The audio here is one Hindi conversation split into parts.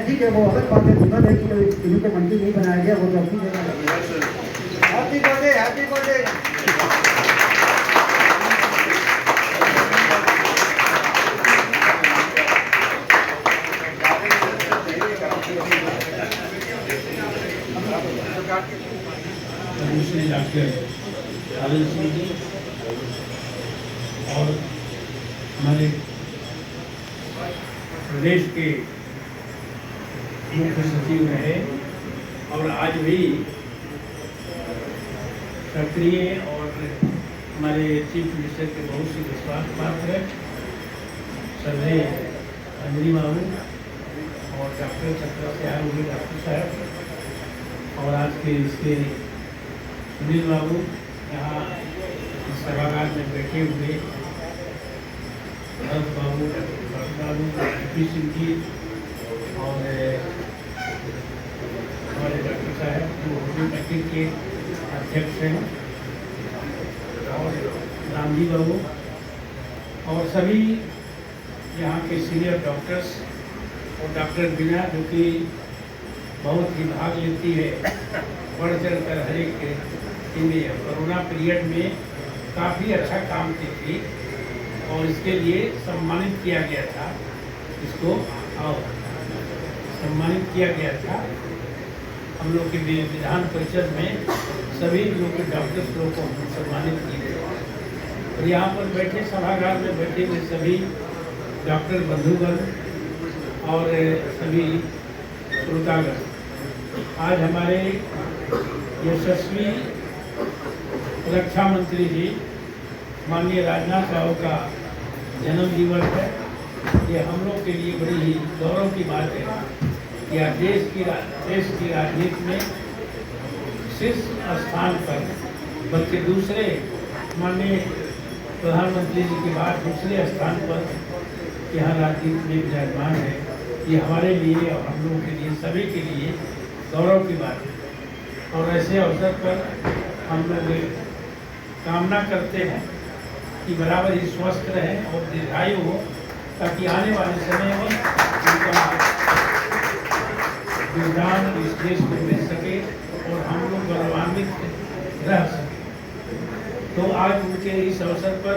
ठीक है, वो अलग बात है, दुखद है कि इन्हीं को मंत्री नहीं बनाया गया, वो तो अपनी जगह। Happy birthday, happy birthday. Doctor Anand Singh ji और हमारे प्रदेश के मुख्य सचिव रहे और आज भी सक्रिय और हमारे चीफ मिनिस्टर के बहुत सी विश्वास पात्र है सर्वे अंजलि बाबू और डॉक्टर चक्रा से आए हुए डॉक्टर साहब और आज के इसके सुनील बाबू यहाँ इस सभागार में बैठे हुए भरत बाबू, भरत बाबू, पी सिंह जी और हमारे डॉक्टर साहब जो होम्योपैथी के अध्यक्ष हैं और रामजी बाबू और सभी यहाँ के सीनियर डॉक्टर्स और डॉक्टर बीना जो कि बहुत ही भाग लेती है बढ़ चढ़ कर हर एक इनमें कोरोना पीरियड में काफ़ी अच्छा काम की थी और इसके लिए सम्मानित किया गया था, इसको सम्मानित किया गया था। हम लोग के विधान परिषद में सभी लोग के डॉक्टर्स लोग को सम्मानित किए और यहाँ पर बैठे सभागार में बैठे हुए सभी डॉक्टर बंधुगण और सभी श्रोतागण, आज हमारे यशस्वी रक्षा मंत्री जी माननीय राजनाथ साहब का जन्म दिवस है। ये हम लोग के लिए बड़ी ही गौरव की बात है कि आज देश की राजनीति में शीर्ष स्थान पर बल्कि दूसरे माननीय प्रधानमंत्री जी के बाद दूसरे स्थान पर यहाँ राजनीति में विराजमान है। ये हमारे लिए और हम लोगों के लिए सभी के लिए गौरव की बात है और ऐसे अवसर पर हम लोग कामना करते हैं कि बराबर ही स्वस्थ रहें और दीर्घायु हो ताकि आने वाले समय में उनका योगदान इस देश को मिल सके और हम लोग गौरवान्वित रह सकें। तो आज उनके इस अवसर पर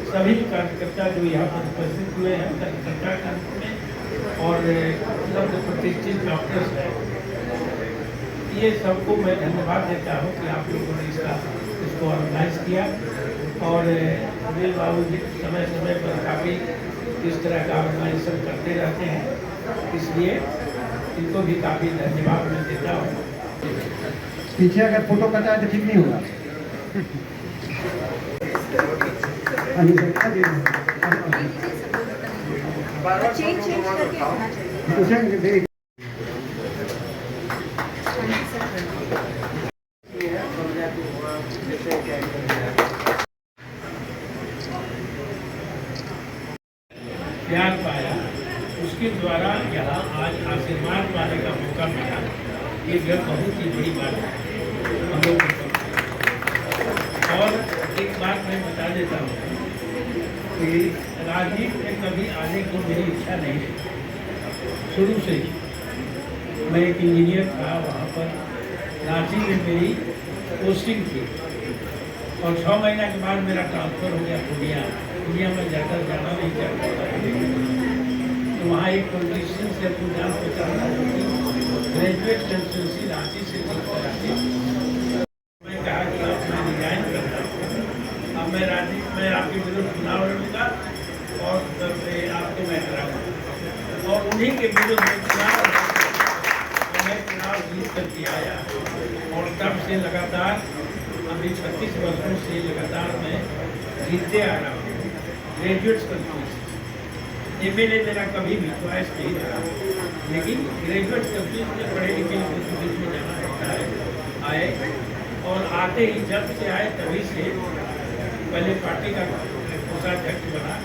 सभी कार्यकर्ता जो यहाँ पर उपस्थित हुए हैं कार्यकर्ता कार्यक्रम में और सब प्रतिष्ठित डॉक्टर्स हैं, ये सबको मैं धन्यवाद देता हूँ कि आप लोगों ने इसको ऑर्गेनाइज किया और सुनील बाबू जी समय समय पर काफ़ी इस तरह का ऑर्गेनाइजेशन करते रहते हैं, इसलिए इनको भी काफ़ी धन्यवाद मैं देता हूँ। पीछे अगर फोटो कटा है तो ठीक नहीं होगा। प्यार पाया उसके द्वारा यहाँ आज आशीर्वाद पाने का मौका मिला, ये बहुत ही बड़ी बात है हम लोग। और एक बात मैं बता देता हूँ कि राजनीति में कभी आने की मेरी इच्छा नहीं है। शुरू से ही मैं एक इंजीनियर था, वहाँ पर रांची में मेरी पोस्टिंग थी और 6 महीना के बाद मेरा ट्रांसफ़र हो गया पूर्णिया में ज़्यादा जाना नहीं चाहता। तो वहाँ एक पॉलिटिशियन से अपनी जान पहचाना होगी, ग्रेजुएट कंसल्टेंसी रांची से कराती। मैं कहा कि अब मैं रिजाइन करता हूँ, अब मैं राजनीति में आपके विरुद्ध चुनाव लड़ूंगा और आपको मैं कराऊंगा और उन्हीं के विरुद्ध मैं चुनाव जीत करके आया और तब से लगातार अभी 36 वर्षों से लगातार मैं जीतते आ रहा हूँ। ग्रेजुएट्स कंफ्यूज एमएलए मेरा कभी भी चॉइस नहीं रहा, लेकिन ग्रेजुएट्स कंफ्यूज में पढ़े लिखे लोगों के बीच में जाना पड़ता है। आए और आते ही जब से आए तभी से पहले पार्टी का कोषाध्यक्ष बना,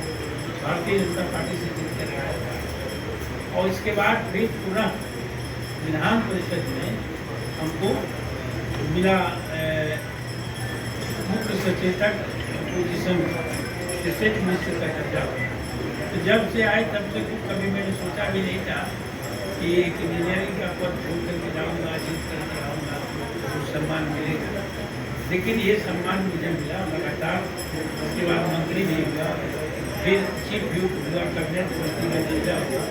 भारतीय जनता पार्टी से जीतते रहा और इसके बाद फिर पुनः विधान परिषद में हमको मिला मुख्य सचेतक पोजीशन स्टेट मिनिस्टर का दर्जा। तो जब से आए तब से कभी मैंने सोचा भी नहीं था कि कि एक इंजीनियरिंग का पद छोड़ करके जाऊँगा, जीत करके आऊँगा, कुछ सम्मान मिलेगा। लेकिन ये सम्मान मुझे मिला लगातार। उसके बाद मंत्री भी हुआ, फिर चीफ व्यूप हुआ, कैबिनेट मंत्री का दर्जा हुआ।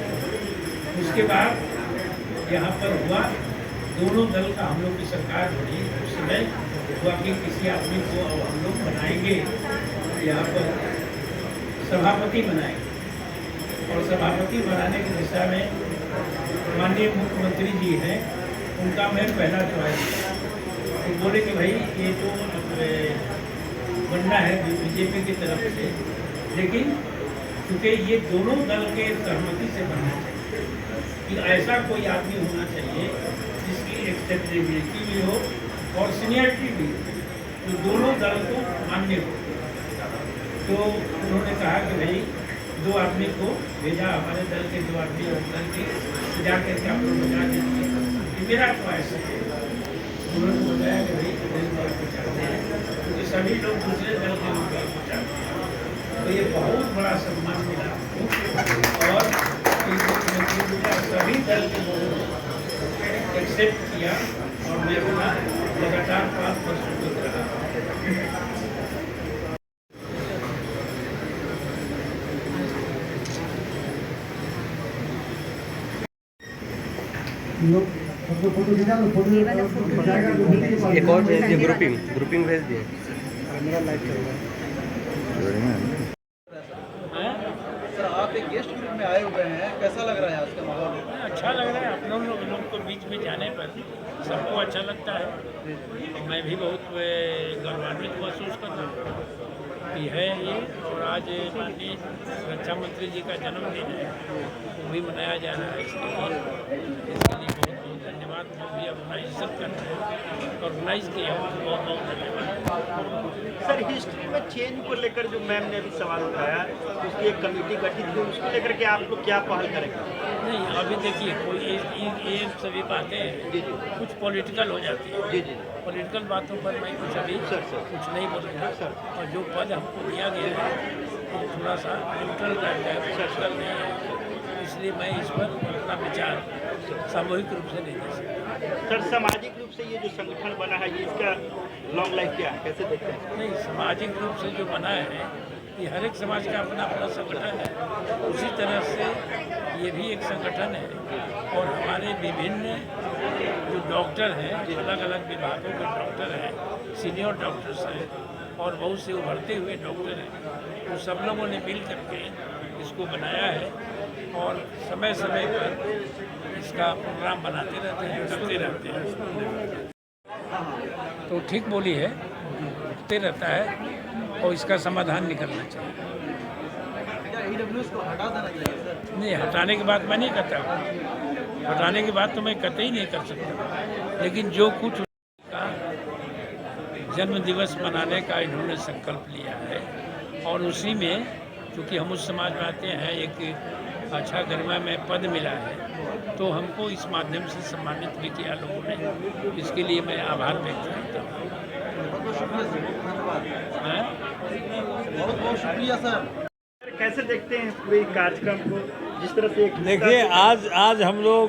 उसके बाद यहाँ पर हुआ दोनों दल का हम लोग की सरकार बनी। उस समय हुआ कि किसी आदमी को अब हम लोग बनाएंगे, यहाँ पर सभापति बनाएंगे, और सभापति बनाने की दिशा में माननीय मुख्यमंत्री जी हैं, उनका मैं पहला चॉइस था। तो बोले कि भाई ये तो बनना है बीजेपी की तरफ से, लेकिन क्योंकि ये दोनों दल के सहमति से बनना चाहिए कि ऐसा कोई आदमी होना चाहिए जिसकी एक्सेप्टेबिलिटी भी हो और सीनियरिटी भी हो, तो दोनों दल को मान्य हो। तो उन्होंने कहा कि भाई 2 आदमी को भेजा, हमारे दल के 2 आदमी और दल के जा करके आप लोग बजा दीजिए, कि मेरा ख्वाहिश है। उन्होंने बताया कि भाई प्रदेश में आपको चाहते हैं, क्योंकि सभी लोग दूसरे दल के लोग आपको चाहते हैं। तो ये बहुत बड़ा सम्मान मिला और सभी दल के लोगों ने एक्सेप्ट किया और मैं अपना लगातार 5 वर्षों तक रहा। फोटो भेजा तो फोटो जाएगा तो एक और भेज दिए, ग्रुपिंग भेज दिए। मेरा लाइव चल रहा है। सर आप एक गेस्ट ग्रुप में आए हुए हैं, कैसा लग रहा है आज का माहौल? अच्छा लग रहा है। अपने लोगों को बीच में जाने पर सबको अच्छा लगता है। और मैं भी बहुत गौरवान्वित महसूस करता हूँ कि है ये। और आज माननीय रक्षा मंत्री जी का जन्मदिन है, वो भी मनाया जा रहा है। इसके लिए बहुत बहुत धन्यवाद। जो भी ऑर्गेनाइज कर रहे हैं, ऑर्गेनाइज किया, बहुत बहुत धन्यवाद। सर हिस्ट्री में चेंज को लेकर जो मैम ने अभी सवाल उठाया, उसकी एक कमेटी गठित हुई, उसको लेकर के आप लोग क्या पहल करेंगे? नहीं, अभी देखिए कोई ये सभी बातें कुछ पॉलिटिकल हो जाती है। जी जी पॉलिटिकल बातों पर मैं कुछ अभी कुछ नहीं बोलूँगा सर। और जो पद हमको दिया गया है वो थोड़ा सा न्यूट्रल टाइप है, पॉलिटिकल नहीं है, इसलिए मैं इस पर अपना विचार सामूहिक रूप से नहीं दे सकता। सर सामाजिक रूप से ये जो संगठन बना है, ये इसका लॉन्ग लाइफ क्या है, कैसे देखते हैं? नहीं, सामाजिक रूप से जो बना है ये हर एक समाज का अपना अपना संगठन है, उसी तरह से ये भी एक संगठन है। और हमारे विभिन्न जो डॉक्टर हैं, अलग अलग विभागों के डॉक्टर हैं, सीनियर डॉक्टर्स हैं और बहुत से उभरते हुए डॉक्टर हैं, तो सब लोगों ने मिल करके इसको बनाया है और समय समय पर इसका प्रोग्राम बनाते रहते हैं, करते रहते हैं। तो ठीक बोली है, उठते रहता है और इसका समाधान निकलना चाहिए। क्या ईडब्ल्यूएस को हटा देना चाहिए सर? नहीं, हटाने की बात मैं नहीं करता हूँ, हटाने की बात तो मैं कतई नहीं कर सकता, लेकिन जो कुछ का जन्म दिवस मनाने का इन्होंने संकल्प लिया है और उसी में चूँकि हम उस समाज में आते हैं, एक अच्छा गरिमा में पद मिला है, तो हमको इस माध्यम से सम्मानित भी किया लोगों ने। इसके लिए मैं आभार व्यक्त करता हूँ। बहुत बहुत शुक्रिया सर, धन्यवाद। बहुत बहुत शुक्रिया सर। कैसे देखते हैं पूरे कार्यक्रम को, जिस तरह से देखिए आज हम लोग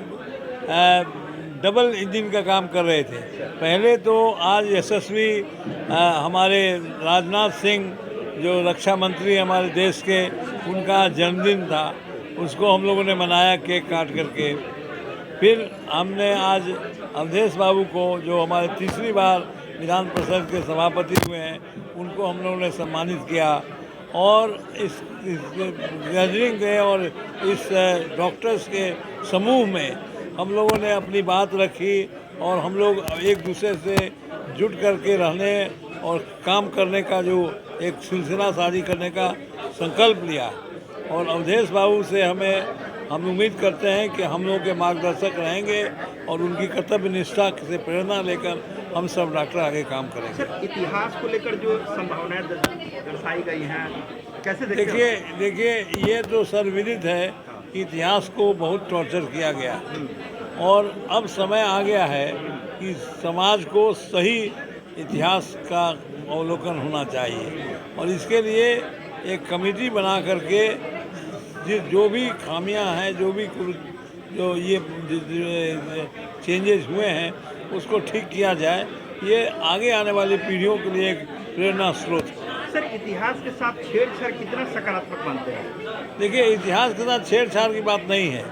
डबल इंजन का काम कर रहे थे। पहले तो आज यशस्वी हमारे राजनाथ सिंह जो रक्षा मंत्री हमारे देश के, उनका जन्मदिन था, उसको हम लोगों ने मनाया केक काट करके। फिर हमने आज अवधेश बाबू को, जो हमारे तीसरी बार विधान परिषद के सभापति हुए हैं, उनको हम लोगों ने सम्मानित किया। और इस गैदरिंग के और इस डॉक्टर्स के समूह में हम लोगों ने अपनी बात रखी और हम लोग एक दूसरे से जुट करके रहने और काम करने का जो एक सिलसिला साझी करने का संकल्प लिया। और अवधेश बाबू से हम उम्मीद करते हैं कि हम लोग के मार्गदर्शक रहेंगे और उनकी कर्तव्य निष्ठा से प्रेरणा लेकर हम सब डॉक्टर आगे काम करेंगे। सर इतिहास को लेकर जो संभावनाएं दर्शाई गई हैं, कैसे देखते हैं? देखिए ये तो सर्वविदित है कि इतिहास को बहुत टॉर्चर किया गया और अब समय आ गया है कि समाज को सही इतिहास का अवलोकन होना चाहिए। और इसके लिए एक कमेटी बना करके जो भी खामियां हैं, जो भी जो ये चेंजेस हुए हैं उसको ठीक किया जाए। ये आगे आने वाली पीढ़ियों के लिए एक प्रेरणा स्रोत है। सर, इतिहास के साथ छेड़छाड़ कितना सकारात्मक मानते हैं? देखिए, इतिहास के साथ छेड़छाड़ की बात नहीं है।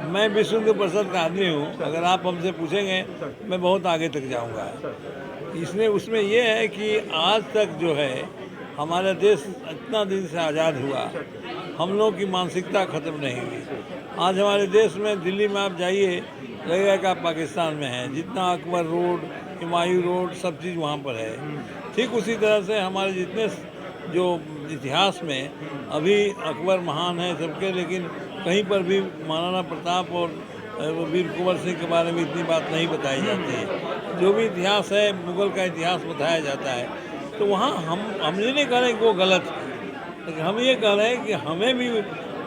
मैं विश्व हिंदू परिषद का आदमी हूँ। अगर आप हमसे पूछेंगे मैं बहुत आगे तक जाऊँगा। इसमें उसमें ये है कि आज तक जो है हमारा देश इतना दिन से आज़ाद हुआ, हम लोग की मानसिकता ख़त्म नहीं हुई। आज हमारे देश में दिल्ली में आप जाइए, लगेगा कि आप पाकिस्तान में हैं। जितना अकबर रोड, हुमायूं रोड, सब चीज़ वहाँ पर है। ठीक उसी तरह से हमारे जितने जो इतिहास में अभी अकबर महान है सबके, लेकिन कहीं पर भी महाराणा प्रताप और वीर कुंवर सिंह के बारे में इतनी बात नहीं बताई जाती है। जो भी इतिहास है, मुगल का इतिहास बताया जाता है, तो वहाँ हम ये नहीं कह रहे कि वो गलत है, लेकिन हम ये कह रहे हैं कि हमें भी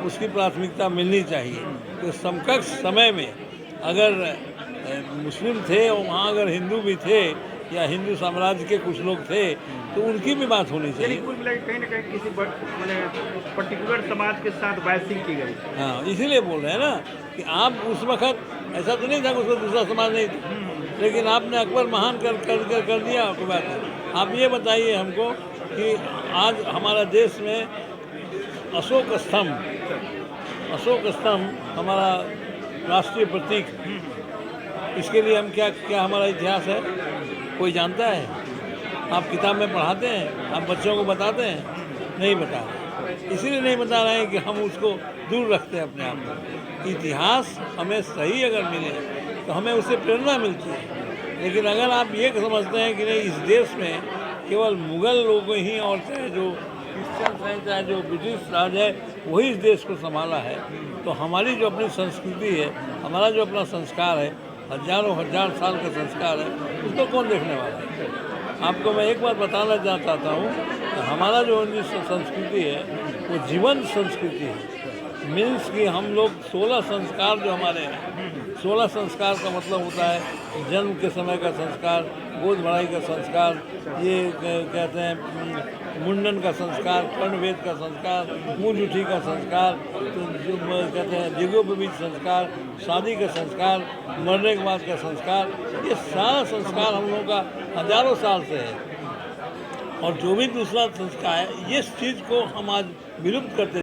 उसकी प्राथमिकता मिलनी चाहिए। तो समकक्ष समय में अगर मुस्लिम थे और वहाँ अगर हिंदू भी थे या हिंदू साम्राज्य के कुछ लोग थे, तो उनकी भी बात होनी चाहिए। कुल मिला के कहीं ना कहीं किसी पर्टिकुलर समाज के साथ बाइसिंग की गई। हाँ, इसीलिए बोल रहे हैं ना कि आप उस वक्त ऐसा तो नहीं था कि उसमें दूसरा समाज नहीं था, लेकिन आपने अकबर महान कर दिया। आपकी बात है। आप ये बताइए हमको कि आज हमारा देश में अशोक स्तंभ हमारा राष्ट्रीय प्रतीक, इसके लिए हम क्या हमारा इतिहास है कोई जानता है? आप किताब में पढ़ाते हैं? आप बच्चों को बताते हैं? नहीं बता रहे। इसीलिए नहीं बता रहे हैं कि हम उसको दूर रखते हैं अपने आप को। इतिहास हमें सही अगर मिले तो हमें उससे प्रेरणा मिलती है। लेकिन अगर आप ये समझते हैं कि नहीं, इस देश में केवल मुग़ल लोग ही और चाहे जो क्रिश्चियंस हैं, चाहे जो ब्रिटिश राज है, वही इस देश को संभाला है, तो हमारी जो अपनी संस्कृति है, हमारा जो अपना संस्कार है, हजार साल का संस्कार है, उसको कौन देखने वाला है? आपको मैं एक बात बताना चाहता हूँ कि हमारा जो संस्कृति है वो जीवंत संस्कृति है। मीन्स कि हम लोग 16 संस्कार जो हमारे हैं, 16 संस्कार का मतलब होता है जन्म के समय का संस्कार, गोद भराई का संस्कार, ये कहते हैं मुंडन का संस्कार, कर्णवेद का संस्कार, मुँह जुठी का संस्कार, तो जो कहते हैं यज्ञोपवीत संस्कार, शादी का संस्कार, मरने के बाद का संस्कार, ये सारा संस्कार हम लोगों का हजारों साल से है। और जो भी दूसरा संस्कार है, इस चीज़ को हम आज विलुप्त करते